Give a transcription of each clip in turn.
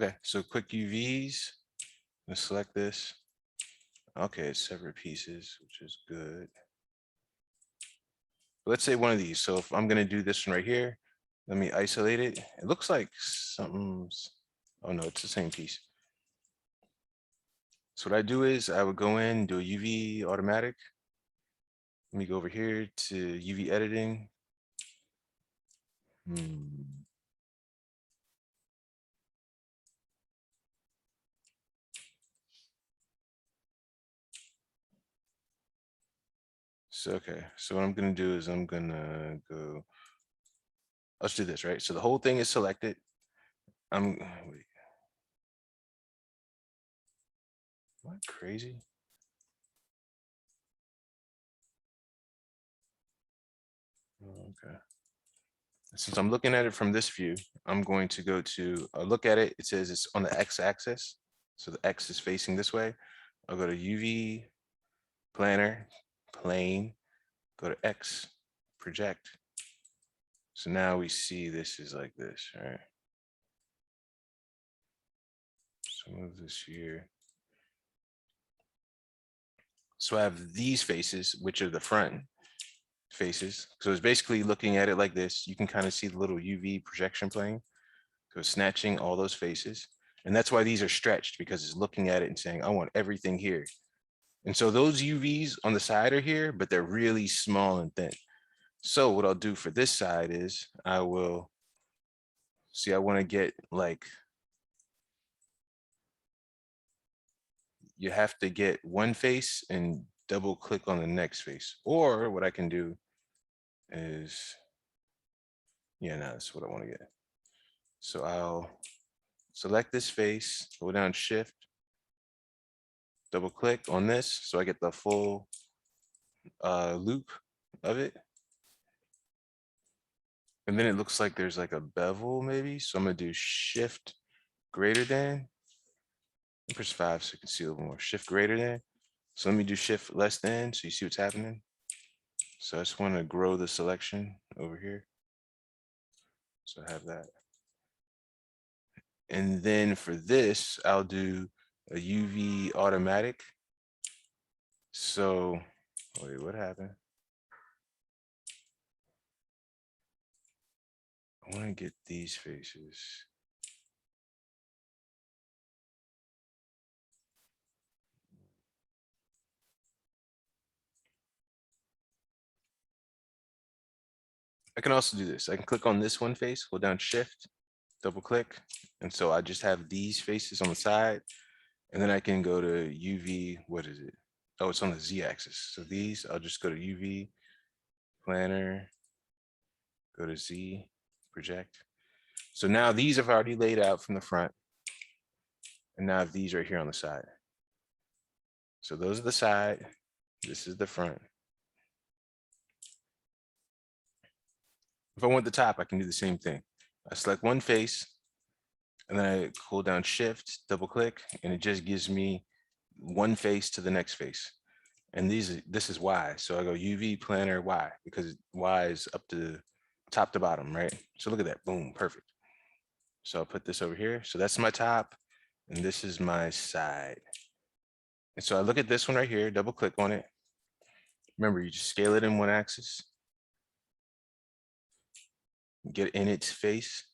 Okay, so quick UVs. Let's select this. Okay, it's separate pieces, which is good. Let's say one of these. So if I'm gonna do this one right here, let me isolate it. It looks like something's, oh no, it's the same piece. So what I do is I would go in, do a UV automatic. Let me go over here to UV editing. So, okay, so what I'm gonna do is I'm gonna go, let's do this, right? So the whole thing is selected. Wait, am I crazy? Oh, okay. Since I'm looking at it from this view, I'm going to go to look at it. It says it's on the X axis. So the X is facing this way. I'll go to UV, planner, plane, go to X, project. So now we see this is like this, right? So move this here. So I have these faces, which are the front faces. So it's basically looking at it like this. You can kind of see the little UV projection plane. So it's snatching all those faces. And that's why these are stretched, because it's looking at it and saying, I want everything here. And so those UVs on the side are here, but they're really small and thin. So what I'll do for this side is I will see, I want to get like, you have to get one face and double click on the next face. Or what I can do is, yeah, no, that's what I want to get. So I'll select this face, go down shift, double click on this. So I get the full loop of it. And then it looks like there's like a bevel maybe. So I'm gonna do shift greater than, press 5 so you can see a little more, shift greater than. So let me do shift less than so you see what's happening. So I just want to grow the selection over here. So I have that. And then for this, I'll do a UV automatic. So, wait, what happened? I want to get these faces. I can also do this. I can click on this one face, hold down shift, double click. And so I just have these faces on the side. And then I can go to UV, what is it? Oh, it's on the Z axis. So these, I'll just go to UV, planner, go to Z, project. So now these have already laid out from the front. And now these are here on the side. So those are the side, this is the front. If I want the top, I can do the same thing. I select one face, and then I hold down shift, double click, and it just gives me one face to the next face. And this is Y. So I go UV planner Y, because Y is up to top to bottom, right? So look at that, boom, perfect. So I'll put this over here. So that's my top, and this is my side. And so I look at this one right here, double click on it. Remember, you just scale it in one axis, get in its face.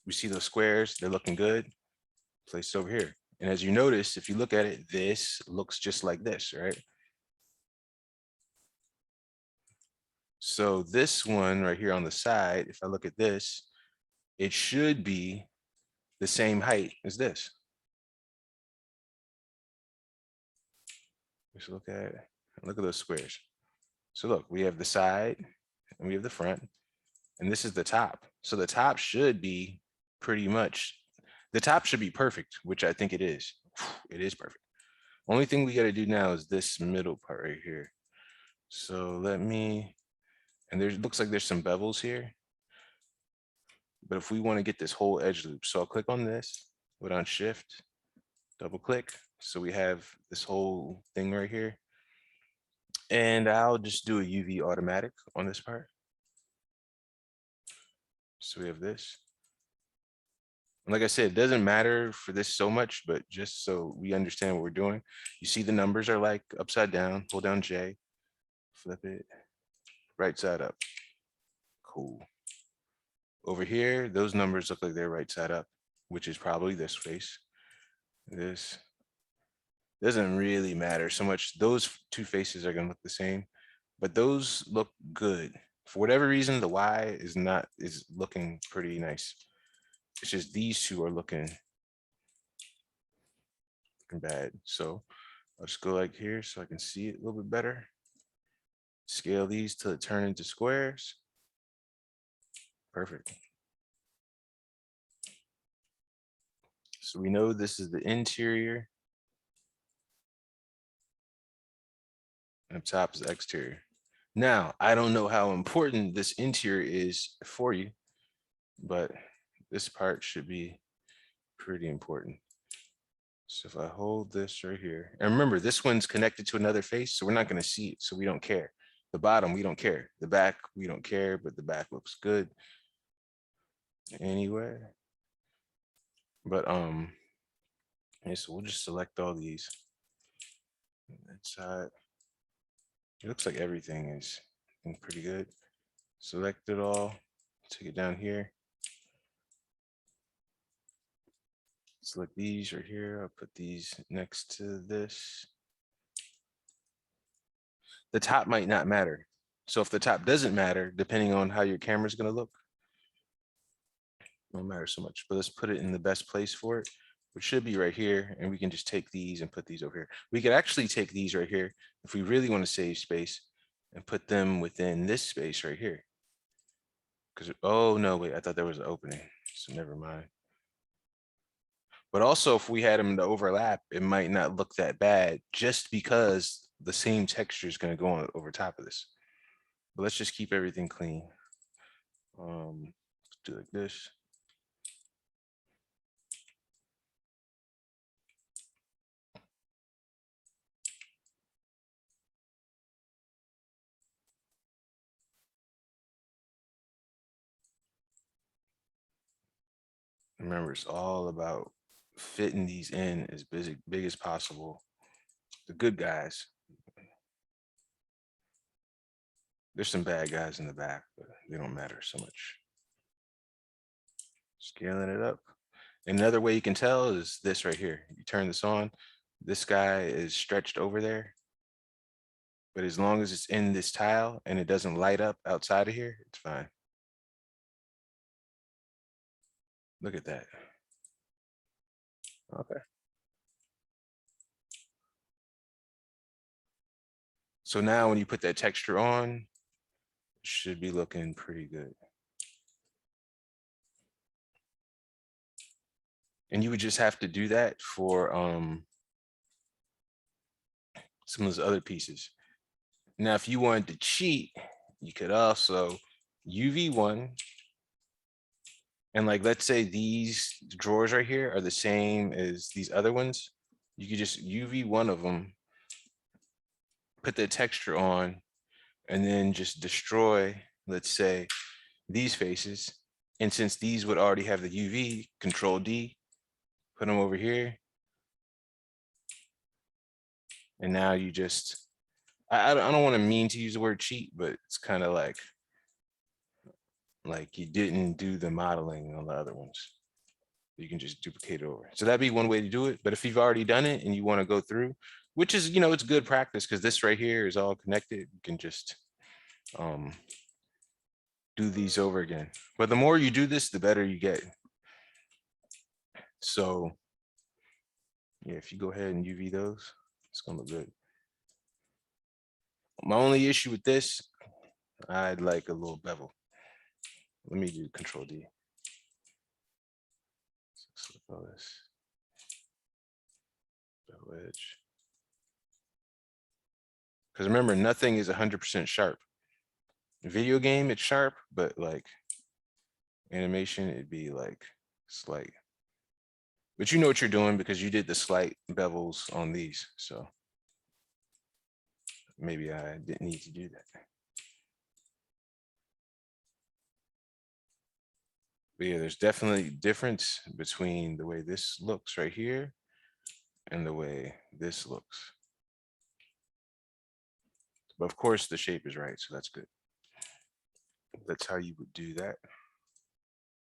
We see those squares, they're looking good. Place it over here. And as you notice, if you look at it, this looks just like this, right? So this one right here on the side, if I look at this, it should be the same height as this. Just look at those squares. So look, we have the side and we have the front, and this is the top. So the top should be pretty much, the top should be perfect, which I think it is. It is perfect. Only thing we got to do now is this middle part right here. So let me, and there looks like there's some bevels here. But if we want to get this whole edge loop, so I'll click on this, put on shift, double click. So we have this whole thing right here. And I'll just do a UV automatic on this part. So we have this. And like I said, it doesn't matter for this so much, but just so we understand what we're doing, you see the numbers are like upside down, hold down J, flip it, right side up. Cool. Over here, those numbers look like they're right side up, which is probably this face. This doesn't really matter so much. Those two faces are gonna look the same, but those look good. For whatever reason, the Y is looking pretty nice. It's just these two are looking bad. So I'll just go like here so I can see it a little bit better. Scale these till it turn into squares. Perfect. So we know this is the interior. And up top is the exterior. Now, I don't know how important this interior is for you, but this part should be pretty important. So if I hold this right here, and remember, this one's connected to another face, so we're not going to see it, so we don't care. The bottom, we don't care. The back, we don't care, but the back looks good anyway. But yeah, so we'll just select all these. That side. It looks like everything is pretty good. Select it all, take it down here. Select these right here. I'll put these next to this. The top might not matter. So if the top doesn't matter, depending on how your camera is going to look, it won't matter so much. But let's put it in the best place for it, which should be right here. And we can just take these and put these over here. We could actually take these right here if we really want to save space and put them within this space right here. Because, oh no, wait, I thought there was an opening. So never mind. But also if we had them to overlap, it might not look that bad just because the same texture is going to go on over top of this. But let's just keep everything clean. Let's do like this. Remember, it's all about fitting these in as big as possible. The good guys. There's some bad guys in the back, but they don't matter so much. Scaling it up. Another way you can tell is this right here. You turn this on. This guy is stretched over there. But as long as it's in this tile and it doesn't light up outside of here, it's fine. Look at that. Okay. So now when you put that texture on, it should be looking pretty good. And you would just have to do that for some of those other pieces. Now, if you wanted to cheat, you could also UV1. And like, let's say these drawers right here are the same as these other ones. You could just UV one of them, put the texture on, and then just destroy, let's say, these faces. And since these would already have the UV, Control D, put them over here. And now you just, I don't want to mean to use the word cheat, but it's kind of like you didn't do the modeling on the other ones. You can just duplicate it over. So that'd be one way to do it. But if you've already done it and you want to go through, which is, it's good practice because this right here is all connected. You can just do these over again. But the more you do this, the better you get. So yeah, if you go ahead and UV those, it's gonna look good. My only issue with this, I'd like a little bevel. Let me do Control D. Select all this. Bevel edge. Because remember, nothing is 100% sharp. Video game, it's sharp, but like animation, it'd be like slight. But you know what you're doing because you did the slight bevels on these. So maybe I didn't need to do that. But yeah, there's definitely difference between the way this looks right here and the way this looks. But of course the shape is right, so that's good. That's how you would do that.